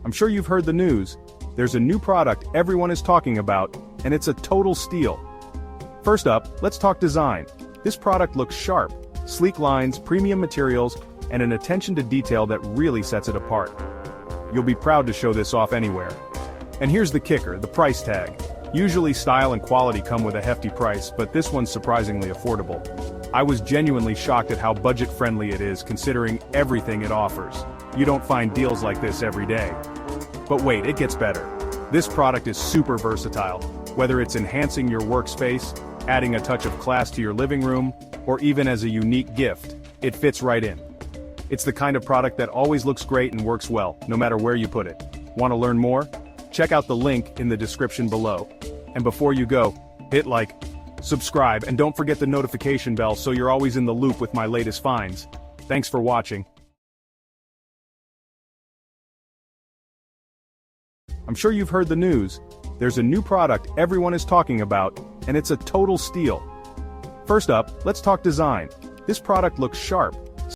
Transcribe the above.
I'm sure you've heard the news. There's a new product everyone is talking about, and it's a total steal. First up, let's talk design. This product looks sharp, sleek lines, premium materials, and an attention to detail that really sets it apart. You'll be proud to show this off anywhere. And here's the kicker, the price tag. Usually style and quality come with a hefty price, but this one's surprisingly affordable. I was genuinely shocked at how budget-friendly it is considering everything it offers. You don't find deals like this every day. But wait, it gets better. This product is super versatile. Whether it's enhancing your workspace, adding a touch of class to your living room, or even as a unique gift, it fits right in. It's the kind of product that always looks great and works well, no matter where you put it. Want to learn more? Check out the link in the description below. And before you go, hit like, subscribe, and don't forget the notification bell so you're always in the loop with my latest finds. Thanks for watching. I'm sure you've heard the news. There's a new product everyone is talking about, and it's a total steal. First up, let's talk design. This product looks sharp,